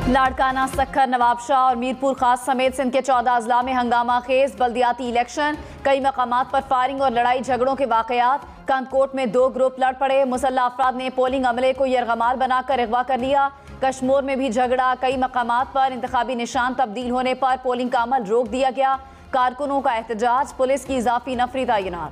लाड़काना, सक्खर, नवाबशाह और मीरपुर खास समेत सिंध के 14 अजला में हंगामा खेज बल्दियाती इलेक्शन, कई मकामात पर फायरिंग और लड़ाई झगड़ों के वाकयात। कंदकोट में 2 ग्रुप लड़ पड़े, मुसल्लह अफराद ने पोलिंग अमले को यरगमाल बनाकर अगवा कर लिया। कश्मीर में भी झगड़ा, कई मकामात पर इंतखाबी निशान तब्दील होने पर पोलिंग का अमल रोक दिया गया। कारकुनों का एहतजाज, पुलिस की इजाफी नफरी तैनात।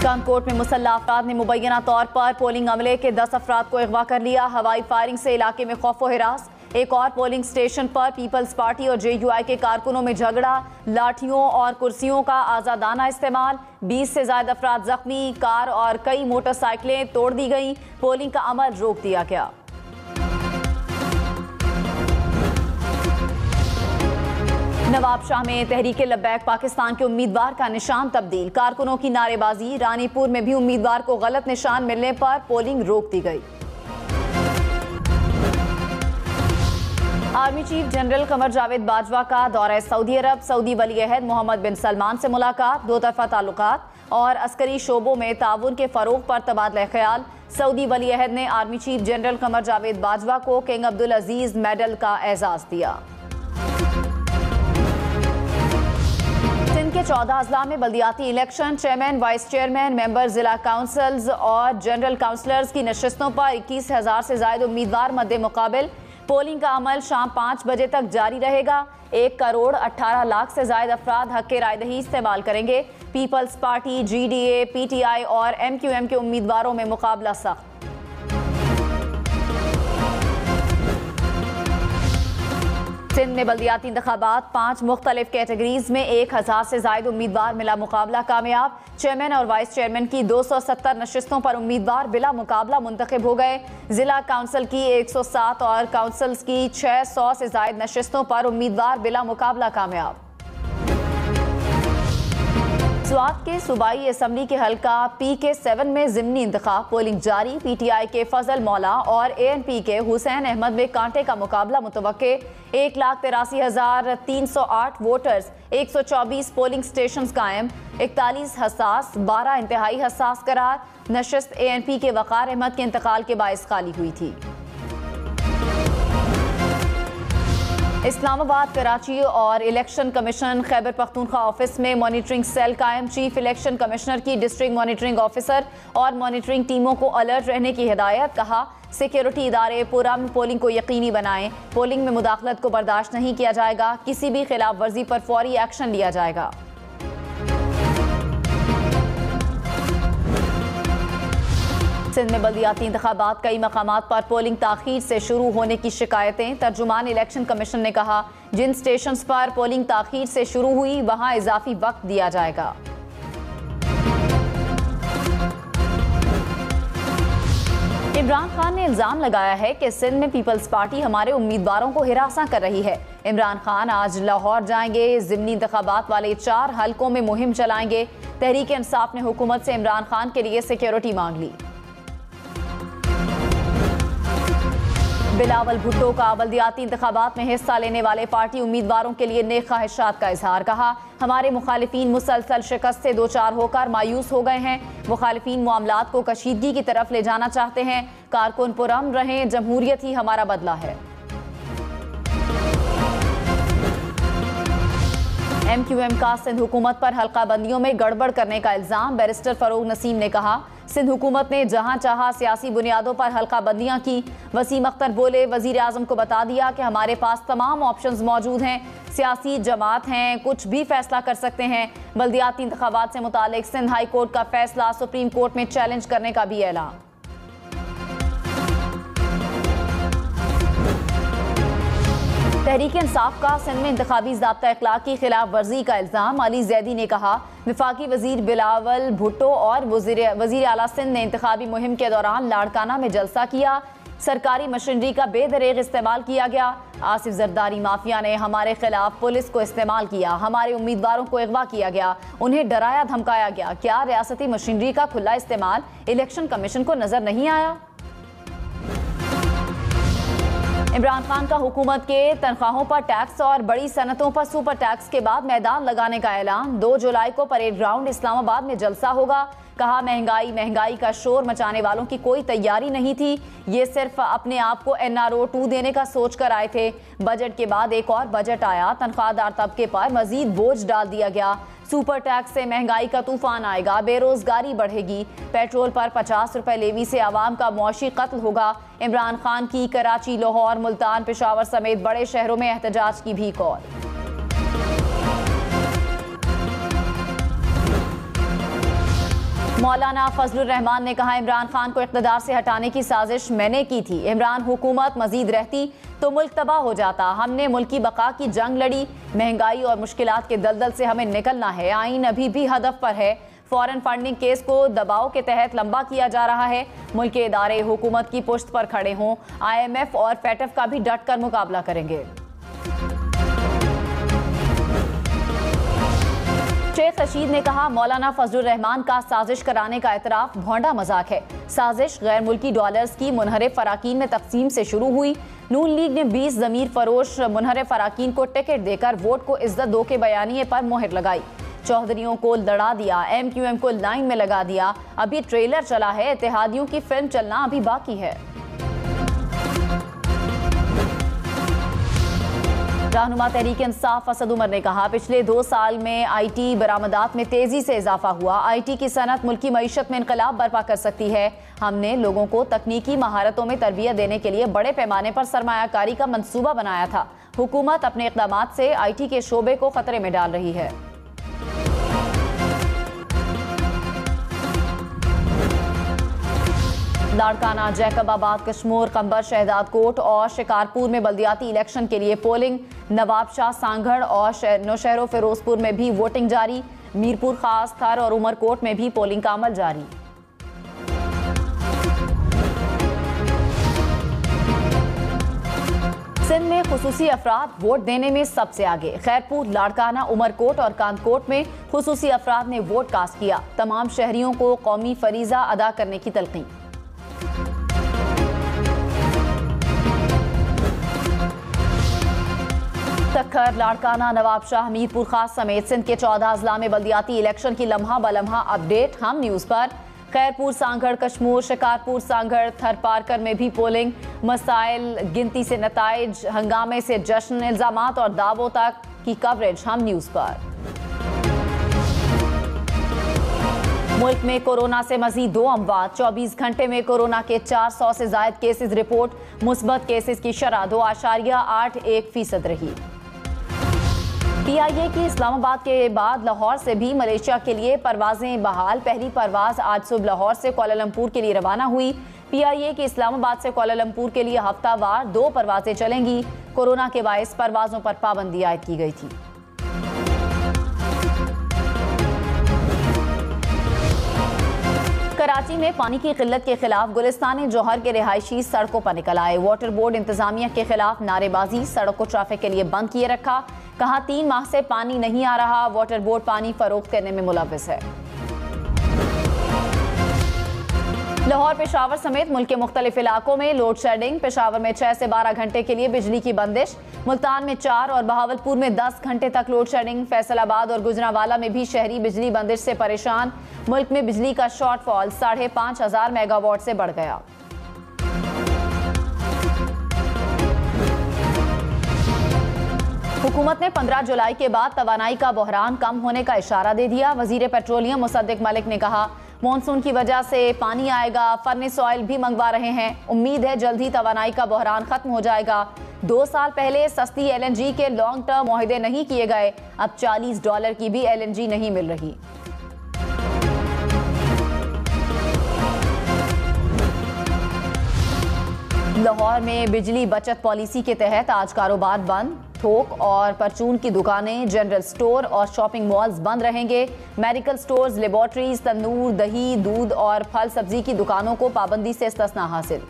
कानकोट में मुसल्लह अफराद ने मुबैना तौर पर पोलिंग अमले के 10 अफराद को अगवा कर लिया। हवाई फायरिंग से इलाके में खौफ व हिरास। एक और पोलिंग स्टेशन पर पीपल्स पार्टी और JUI के कारकुनों में झगड़ा, लाठियों और कुर्सियों का आज़ादाना इस्तेमाल। 20 से ज्यादा अफराद जख्मी, कार और कई मोटरसाइकिलें तोड़ दी गई। पोलिंग का अमल रोक दिया गया। नवाबशाह में तहरीक लब्बैक पाकिस्तान के उम्मीदवार का निशान तब्दील, कारकुनों की नारेबाजी। रानीपुर में भी उम्मीदवार को गलत निशान मिलने पर पोलिंग रोक दी गई। Army chief general Qamar Javed Bajwa का दौरा सऊदी अरब, सऊदी वली अहद मोहम्मद बिन सलमान से मुलाकात। दो तरफा ताल्लुकात और अस्करी शोबों में ताउन के फरोग पर तबादला ख्याल। सऊदी वली अहद ने army chief general Qamar Javed Bajwa को किंग अब्दुल अजीज मेडल का एजाज दिया। के 14 अजला में बल्दियाती election, chairman, vice chairman, member जिला काउंसिल्स और जनरल काउंसलर्स की नशिस्तों पर 21,000 से ज्यादा उम्मीदवार मद्दे मुकाबिल। पोलिंग का अमल शाम 5 बजे तक जारी रहेगा। 1 करोड़ 18 लाख से ज्यादा अफराद हक के रायदही इस्तेमाल करेंगे। पीपल्स पार्टी, GDA, PTI और MQM के उम्मीदवारों में मुकाबला सख्त। सिंध में बल्दियाती इंतखाबात, 5 मुख्तलिफ कैटेगरीज में 1000 से ज्यादा उम्मीदवार मिला मुकाबला कामयाब। चेयरमैन और वाइस चेयरमैन की 270 नशिस्तों पर उम्मीदवार बिला मुकाबला मुंतखब हो गए। जिला काउंसिल की 107 और काउंसिल्स की 600 से ज्यादा नशिस्तों पर उम्मीदवार बिला मुकाबला कामयाब। स्वात के सूबाई असम्बली के हल्का PK7 में जिमनी इंतखाब, पोलिंग जारी। PTI के फजल मौला और ANP के हुसैन अहमद में कांटे का मुकाबला मुतवक्के। 1,83,308 वोटर्स, 124 पोलिंग स्टेशन कायम, 41 हसास, 12 इंतहाई हसास करार। नशिस्त ANP के वकार अहमद के इंतकाल के बायस खाली हुई थी। इस्लामाबाद, कराची और election commission Khyber Pakhtunkhwa office में मॉनिटरिंग सेल कायम। चीफ इलेक्शन कमिश्नर की डिस्ट्रिक्ट मॉनिटरिंग ऑफिसर और मॉनिटरिंग टीमों को अलर्ट रहने की हिदायत। कहा, सिक्योरिटी इदारे पुरअमन पोलिंग को यकीनी बनाएं। पोलिंग में मुदाखलत को बर्दाश्त नहीं किया जाएगा। किसी भी खिलाफ वर्जी पर फौरी एक्शन लिया जाएगा। सिंध में बल्दियाती इंतखाबात, कई मकामात पर पोलिंग ताखीर से शुरू होने की शिकायतें। तर्जुमान इलेक्शन कमीशन ने कहा, जिन स्टेशंस पर पोलिंग ताखीर से शुरू हुई वहां इजाफी वक्त दिया जाएगा। इमरान खान ने इल्जाम लगाया है कि सिंध में पीपल्स पार्टी हमारे उम्मीदवारों को हिरासा कर रही है। इमरान खान आज लाहौर जाएंगे। जिमनी इंतखाबात वाले 4 हलकों में मुहिम चलाएंगे। तहरीक इंसाफ ने हुकूमत से इमरान खान के लिए सिक्योरिटी मांग ली। बिलावल भुट्टो का बल्दियाती इंतखाबात में हिस्सा लेने वाले पार्टी उम्मीदवारों के लिए नेक ख्वाहिशात का इजहार। कहा, हमारे मुखालिफिन मुसलसल शिकस्त से 2-4 होकर मायूस हो गए हैं। मुखालिफिन मामलात को कशीदगी की तरफ ले जाना चाहते हैं। कारकुन पुरअमन रहें, जमहूरियत ही हमारा बदला है। MQM का सिंध हुकूमत पर हल्का बंदियों में गड़बड़ करने का इल्जाम। बैरिस्टर फरोग नसीम ने कहा, सिंध हुकूमत ने जहां चाहा सियासी बुनियादों पर हल्का बंदियां की। वसीम अख्तर बोले, वजीर आजम को बता दिया कि हमारे पास तमाम ऑप्शंस मौजूद हैं। सियासी जमात हैं, कुछ भी फैसला कर सकते हैं। बल्दियाती इंतखाबात से मुतालिक सिंध हाई कोर्ट का फैसला सुप्रीम कोर्ट में चैलेंज करने का भी ऐलान। तहरीक इंसाफ का सिंध में इंतखाबी ज़ाब्ता अखलाक की खिलाफ वर्जी का इल्ज़ाम। अली जैदी ने कहा, वफाकी वजीर बिलावल भुट्टो और वजीर आला सिंध ने इंतखाबी मुहिम के दौरान लाड़काना में जलसा किया। सरकारी मशीनरी का बेदरेग इस्तेमाल किया गया। आसिफ जरदारी माफिया ने हमारे खिलाफ पुलिस को इस्तेमाल किया। हमारे उम्मीदवारों को अगवा किया गया, उन्हें डराया धमकाया गया। क्या रियासती मशीनरी का खुला इस्तेमाल इलेक्शन कमीशन को नजर नहीं आया? इमरान खान का हुकूमत के तनख्वाहों पर टैक्स और बड़ी सनतों पर सुपर टैक्स के बाद मैदान लगाने का ऐलान। 2 जुलाई को परेड ग्राउंड इस्लामाबाद में जलसा होगा। कहा महंगाई का शोर मचाने वालों की कोई तैयारी नहीं थी, ये सिर्फ अपने आप को NRO 2 देने का सोच कर आए थे। बजट के बाद एक और बजट आया, तनख्वाहदार तबके पर मजीद बोझ डाल दिया गया। सुपर टैक्स से महंगाई का तूफान आएगा, बेरोजगारी बढ़ेगी। पेट्रोल पर 50 रुपए लेवी से आवाम का मुआशी कत्ल होगा। इमरान खान की कराची, लाहौर, मुल्तान, पेशावर समेत बड़े शहरों में एहतजाज की भी कॉल। मौलाना फजलुर रहमान ने कहा, इमरान खान को इक़्तिदार से हटाने की साजिश मैंने की थी। इमरान हुकूमत मजीद रहती तो मुल्क तबाह हो जाता। हमने मुल्क की बका की जंग लड़ी। महंगाई और मुश्किलात के दलदल से हमें निकलना है। आइन अभी भी हदफ पर है। फॉरेन फंडिंग केस को दबाव के तहत लंबा किया जा रहा है। मुल्क के इदारे हुकूमत की पुश्त पर खड़े हों। IMF और FATF का भी डट कर मुकाबला करेंगे। शेख रशीद ने कहा, मौलाना फजलुर रहमान का साजिश कराने का एतराफ भोंडा मजाक है। साजिश गैर मुल्की डॉलर्स की मुनहरिफ फराकीन में तकसीम से शुरू हुई। नून लीग ने 20 ज़मीर फरोश मुनहरिफ फराकीन को टिकट देकर वोट को इज्जत दो के बयानिए पर मोहर लगाई। चौधरियों को लड़ा दिया, MQM को लाइन में लगा दिया। अभी ट्रेलर चला है, इत्तेहादियों की फिल्म चलना अभी बाकी है। रहनुमा तहरीक इंसाफ असद उमर ने कहा, पिछले 2 साल में IT बरामदात में तेजी से इजाफा हुआ। IT की सनत मुल्की मईशत में इनकलाब बर्पा कर सकती है। हमने लोगों को तकनीकी महारतों में तरबियत देने के लिए बड़े पैमाने पर सरमायाकारी का मंसूबा बनाया था। हुकूमत अपने इक़दामात से IT के शोबे को खतरे में डाल रही है। लाड़काना, जैकबाबाद, कश्मोर, कंबर, शहजाद कोट और शिकारपुर में बल्दियाती इलेक्शन के लिए पोलिंग। नवाब शाह, सांगढ़ और नौशहरों फिरोजपुर में भी वोटिंग जारी। मीरपुर, खास, थर और उमरकोट में भी पोलिंग का अमल जारी। सिंध में खुसूसी अफराद वोट देने में सबसे आगे। खैरपुर, लाड़काना, उमरकोट और कांदकोट में खुसूसी अफराद ने वोट कास्ट किया। तमाम शहरियों को कौमी फरीजा अदा करने की तलकीन। तखर, लाड़काना, नवाबशाह, मीरपुर खास समेत सिंध के 14 अजला में बल्दियाती इलेक्शन की लम्हा बलम्हा अपडेट हम न्यूज़ पर। खैरपुर, सांगढ़, कश्मोर, शिकारपुर, सांगढ़, थरपारकर में भी पोलिंग। मसाइल, गिनती से नताइज, हंगामे से जश्न, इल्जामात और दावों तक की कवरेज हम न्यूज़ पर। मुल्क में कोरोना से मजीद 2 अमवात। 24 घंटे में कोरोना के 400 से जायद केसेस रिपोर्ट। मुस्बत केसेस की शरह 2.81% रही। PIA की इस्लामाबाद के बाद लाहौर से भी मलेशिया के लिए परवाजें बहाल। पहली परवाज आज सुबह लाहौर से कुआलालंपुर के लिए रवाना हुई। PIA की इस्लामाबाद से कुआलालंपुर के लिए हफ्तावार 2 परवाजें चलेंगी। कोरोना के बायस परवाजों पर पाबंदी आयद की गई थी। कराची में पानी की किल्लत के खिलाफ गुलिस्तान जौहर के रिहायशी सड़कों पर निकल आए। वाटर बोर्ड इंतजामिया के खिलाफ नारेबाजी, सड़क को ट्रैफिक के लिए बंद किए रखा। कहा 3 माह से पानी नहीं आ रहा, वाटर बोर्ड पानी फरोख्त करने में मुलव्विस है। लाहौर, पेशावर समेत मुल्क के मुख्तलिफ इलाकों में लोड शेडिंग। पेशावर में 6 से 12 घंटे के लिए बिजली की बंदिश। मुल्तान में 4 और बहावलपुर में 10 घंटे तक लोड शेडिंग। फैसलाबाद और गुजरांवाला में भी शहरी बिजली बंदिश से परेशान। मुल्क में बिजली का शॉर्टफॉल 5,500 मेगावाट से बढ़ गया। हुकूमत ने 15 जुलाई के बाद तवानाई का बहरान कम होने का इशारा दे दिया। वजीर पेट्रोलियम मुसद्दिक मलिक ने कहा, मॉनसून की वजह से पानी आएगा, फर्नेस ऑयल भी मंगवा रहे हैं। उम्मीद है जल्द ही तवानाई का बहरान खत्म हो जाएगा। 2 साल पहले सस्ती LNG के लॉन्ग टर्म मुआहदे नहीं किए गए, अब $40 की भी LNG नहीं मिल रही। लाहौर में बिजली बचत पॉलिसी के तहत आज कारोबार बंद। थोक और परचून की दुकानें, जनरल स्टोर और शॉपिंग मॉल्स बंद रहेंगे। मेडिकल स्टोर्स, लेबॉर्ट्रीज, तंदूर, दही, दूध और फल सब्जी की दुकानों को पाबंदी से इस्तिस्ना हासिल।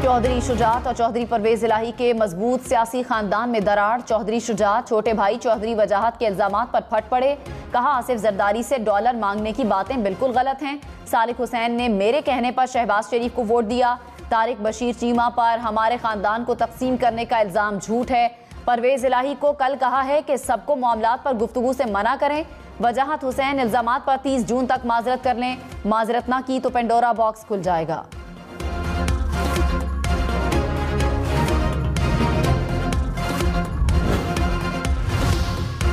चौधरी शुजात और चौधरी परवेज इलाही के मजबूत सियासी खानदान में दरार। चौधरी शुजात छोटे भाई चौधरी वजाहत के इल्जामात पर फट पड़े। कहा आसिफ जरदारी से डॉलर मांगने की बातें बिल्कुल गलत हैं। सालिक हुसैन ने मेरे कहने पर शहबाज शरीफ को वोट दिया। तारिक बशीर चीमा पर हमारे खानदान को तकसीम करने का इल्जाम झूठ है। परवेज इलाही को कल कहा है कि सबको मामलात पर गुफ्तगू से मना करें। वजाहत हुसैन इल्जामात पर 30 जून तक माजरत कर लें। माजरत ना की तो पेंडोरा बॉक्स खुल जाएगा।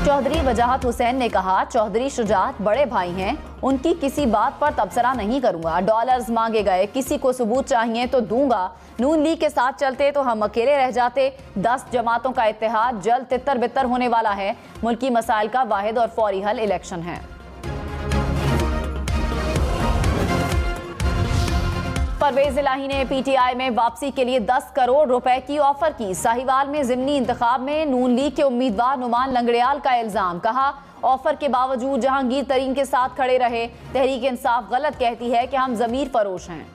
चौधरी वजाहत हुसैन ने कहा चौधरी शुजात बड़े भाई हैं, उनकी किसी बात पर तबसरा नहीं करूंगा। डॉलर्स मांगे गए, किसी को सबूत चाहिए तो दूंगा। नून लीग के साथ चलते तो हम अकेले रह जाते। 10 जमातों का इत्तेहाद जल्द तितर बितर होने वाला है। मुल्की मसाइल का वाहिद और फौरी हल इलेक्शन है। परवेज इलाही ने पीटीआई में वापसी के लिए 10 करोड़ रुपए की ऑफर की। साहिवाल में जिमनी इंतखाब में नून लीग के उम्मीदवार नुमान लंगड़ियाल का इल्जाम। कहा ऑफर के बावजूद जहांगीर तरीन के साथ खड़े रहे। तहरीक इंसाफ गलत कहती है कि हम जमीर फरोश हैं।